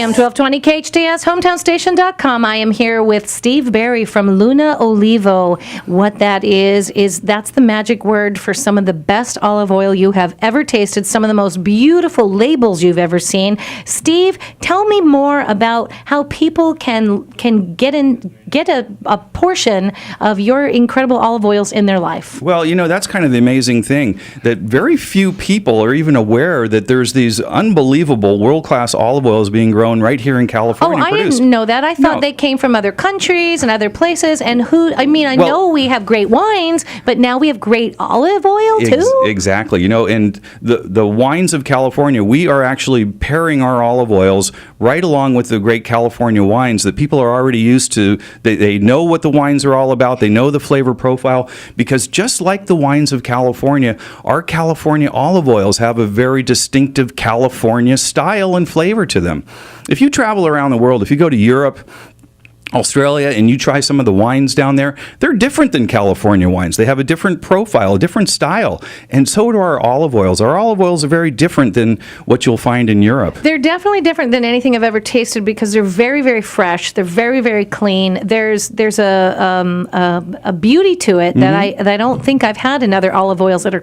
AM 1220 KHTS, HometownStation.com. I am here with Steve Berry from Luna Olivo. What that is that's the magic word for some of the best olive oil you have ever tasted, some of the most beautiful labels you've ever seen. Steve, tell me more about how people can get a portion of your incredible olive oils in their life. Well, that's kind of the amazing thing, that very few people are even aware that there's these unbelievable world-class olive oils being grown right here in California. I didn't know that. I thought they came from other countries and other places. And I know we have great wines, but now we have great olive oil too? Exactly. And the wines of California, we are actually pairing our olive oils right along with the great California wines that people are already used to. They know what the wines are all about. They know the flavor profile, because just like the wines of California, our California olive oils have a very distinctive California style and flavor to them. If you travel around the world, if you go to Europe, Australia, and you try some of the wines down there, they're different than California wines. They have a different profile, a different style, and so do our olive oils. Our olive oils are very different than what you'll find in Europe. They're definitely different than anything I've ever tasted, because they're very, very fresh. They're very, very clean. There's a beauty to it that I don't think I've had in other olive oils that are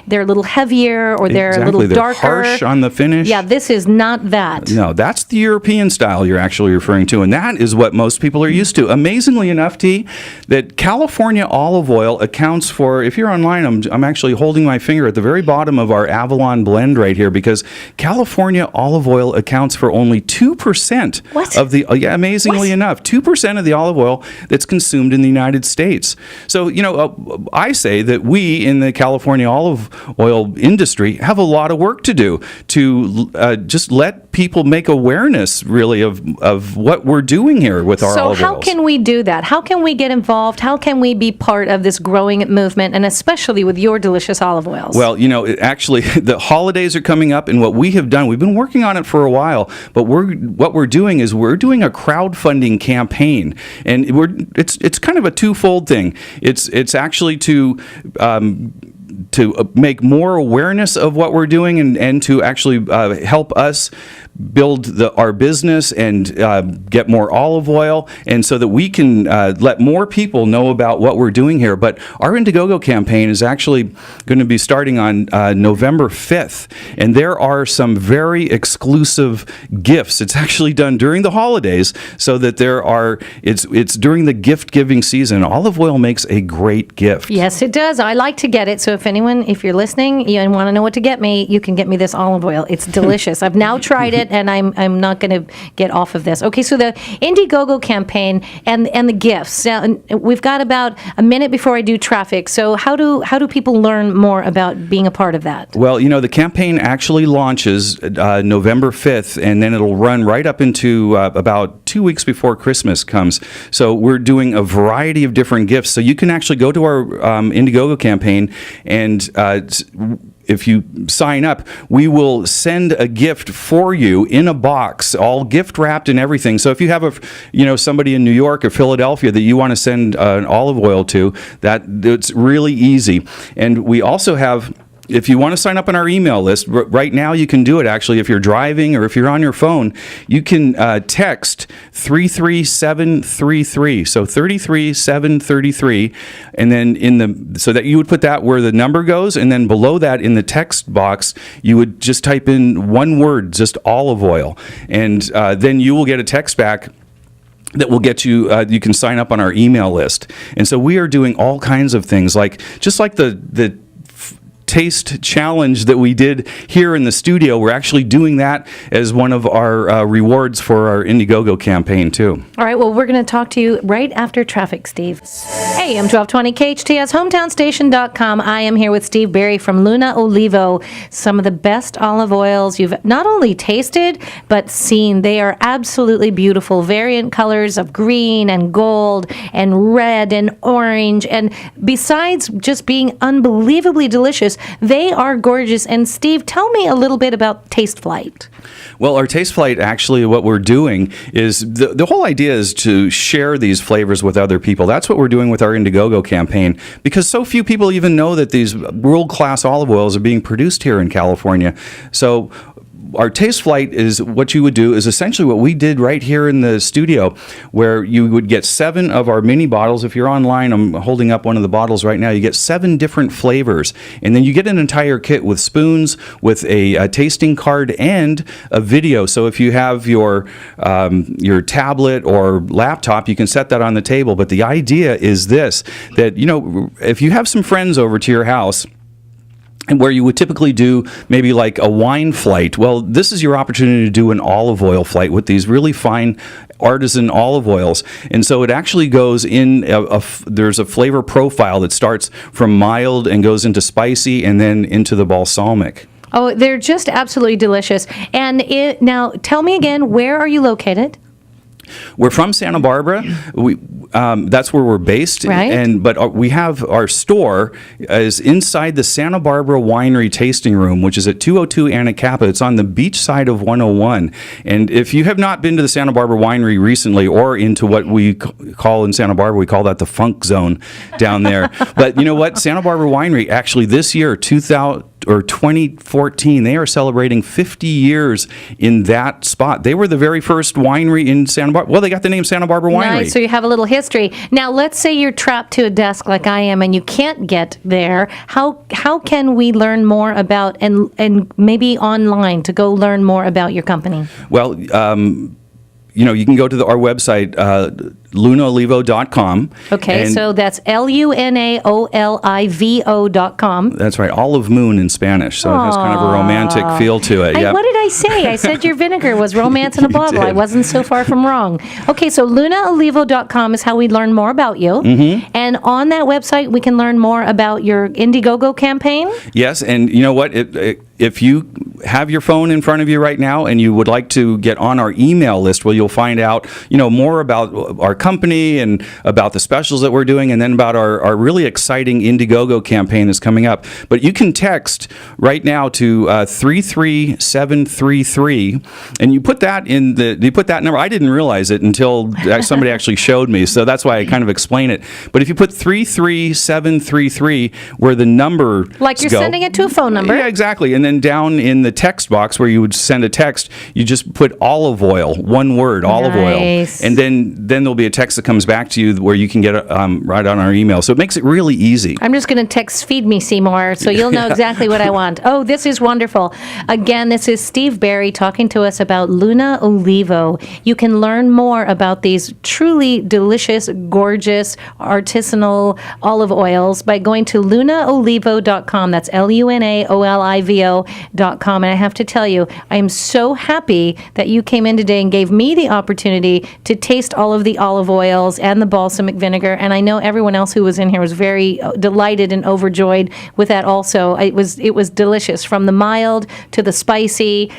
they're a little heavier, or they're a little darker. They're harsh on the finish. Yeah, this is not that. No, that's the European style you're actually referring to, and that is what most people are used to. Amazingly enough, T, that California olive oil accounts for, if you're online, I'm actually holding my finger at the very bottom of our Avalon blend right here, because California olive oil accounts for only 2% of the, amazingly enough, 2% of the olive oil that's consumed in the United States. So, I say that we in the California olive oil industry have a lot of work to do to just let people make awareness, really, of what we're doing here with our olive oils. How can we do that? How can we get involved? How can we be part of this growing movement, and especially with your delicious olive oils? Well, actually, the holidays are coming up, and what we have done, we've been working on it for a while, but what we're doing is we're doing a crowdfunding campaign, and it's kind of a twofold thing. It's actually to make more awareness of what we're doing, and to actually help us build our business and get more olive oil, and so that we can let more people know about what we're doing here. But our Indiegogo campaign is actually going to be starting on November 5th, and there are some very exclusive gifts. It's actually done during the holidays, so that it's during the gift-giving season. Olive oil makes a great gift. Yes, it does. I like to get it, so if you're listening and want to know what to get me, you can get me this olive oil. It's delicious. I've now tried it, and I'm not going to get off of this. Okay, so the Indiegogo campaign and the gifts. Now, we've got about a minute before I do traffic. So how do people learn more about being a part of that? Well, the campaign actually launches November 5th, and then it'll run right up into about 2 weeks before Christmas comes. So we're doing a variety of different gifts. So you can actually go to our Indiegogo campaign, and if you sign up, we will send a gift for you in a box, all gift wrapped and everything. So if you have somebody in New York or Philadelphia that you want to send an olive oil to, it's really easy. And we also have, if you want to sign up on our email list, right now you can do it actually. If you're driving or if you're on your phone, you can text 33733. So 33733, and then so that you would put that where the number goes, and then below that in the text box, you would just type in one word, just olive oil, and then you will get a text back that will get you, you can sign up on our email list. And so we are doing all kinds of things, just like the taste challenge that we did here in the studio. We're actually doing that as one of our rewards for our Indiegogo campaign too. All right, well, we're going to talk to you right after traffic, Steve. AM 1220 KHTS, HometownStation.com. I am here with Steve Berry from Luna Olivo. Some of the best olive oils you've not only tasted, but seen. They are absolutely beautiful. Variant colors of green and gold and red and orange. And besides just being unbelievably delicious, they are gorgeous. And Steve, tell me a little bit about Taste Flight. Well, our Taste Flight, actually, what we're doing is the whole idea is to share these flavors with other people. That's what we're doing with our Indiegogo campaign, because so few people even know that these world-class olive oils are being produced here in California. So our taste flight is what you would do is essentially what we did right here in the studio, where you would get 7 of our mini bottles. If you're online, I'm holding up one of the bottles right now. You get 7 different flavors, and then you get an entire kit with spoons, with a tasting card, and a video. So if you have your tablet or laptop, you can set that on the table. But the idea is this, that, if you have some friends over to your house, and where you would typically do maybe like a wine flight, well, this is your opportunity to do an olive oil flight with these really fine artisan olive oils. And so it actually goes in, there's a flavor profile that starts from mild and goes into spicy and then into the balsamic. Oh, they're just absolutely delicious. And now, tell me again, where are you located? We're from Santa Barbara. That's where we're based. Right. But we have our store is inside the Santa Barbara Winery Tasting Room, which is at 202 Anacapa. It's on the beach side of 101. And if you have not been to the Santa Barbara Winery recently, or into what we call in Santa Barbara, we call that the funk zone down there. But you know what? Santa Barbara Winery, actually this year, 2014, they are celebrating 50 years in that spot. They were the very first winery in Santa Barbara. Well, they got the name Santa Barbara Winery. Nice, so you have a little history. Now, let's say you're trapped to a desk like I am and you can't get there. How can we learn more about, and maybe online, to go learn more about your company? Well, you can go to our website, lunaolivo.com. Okay, so that's LUNAOLIVO.com. That's right, olive moon in Spanish, so it has kind of a romantic feel to it. What did I say? I said your vinegar was romance in a bottle. I wasn't so far from wrong. Okay, so lunaolivo.com is how we learn more about you. Mm-hmm. And on that website, we can learn more about your Indiegogo campaign. Yes, and you know what? If you have your phone in front of you right now and you would like to get on our email list, well, you'll find out, more about our company and about the specials that we're doing, and then about our really exciting Indiegogo campaign that's coming up. But you can text right now to 33733, and you put that number. I didn't realize it until somebody actually showed me, so that's why I kind of explain it. But if you put 33733, where the number like you're sending it to a phone number. Yeah, exactly. And then down in the text box where you would send a text, you just put olive oil, one word, olive oil, and then there'll be a text that comes back to you where you can get it right on our email. So it makes it really easy. I'm just going to text "Feed me, Seymour," so you'll know exactly what I want. Oh, this is wonderful. Again, this is Steve Barry talking to us about Luna Olivo. You can learn more about these truly delicious, gorgeous, artisanal olive oils by going to lunaolivo.com. That's LUNAOLIVO.com. And I have to tell you, I am so happy that you came in today and gave me the opportunity to taste all of the olive oils and the balsamic vinegar. And I know everyone else who was in here was very delighted and overjoyed with that also. It was delicious, from the mild to the spicy.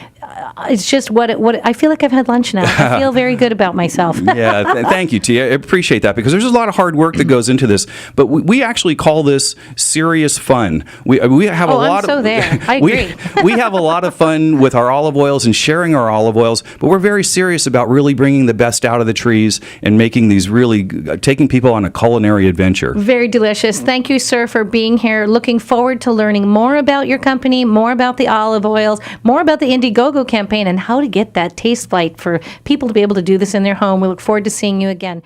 It's just what I feel like I've had lunch now. I feel very good about myself. Yeah, thank you, Tia. I appreciate that, because there's a lot of hard work that goes into this. But we actually call this serious fun. We have a lot I'm so there. I agree. We have a lot of fun with our olive oils and sharing our olive oils, but we're very serious about really bringing the best out of the trees and making these really, taking people on a culinary adventure. Very delicious. Thank you, sir, for being here. Looking forward to learning more about your company, more about the olive oils, more about the Indiegogo campaign, and how to get that taste flight for people to be able to do this in their home. We look forward to seeing you again.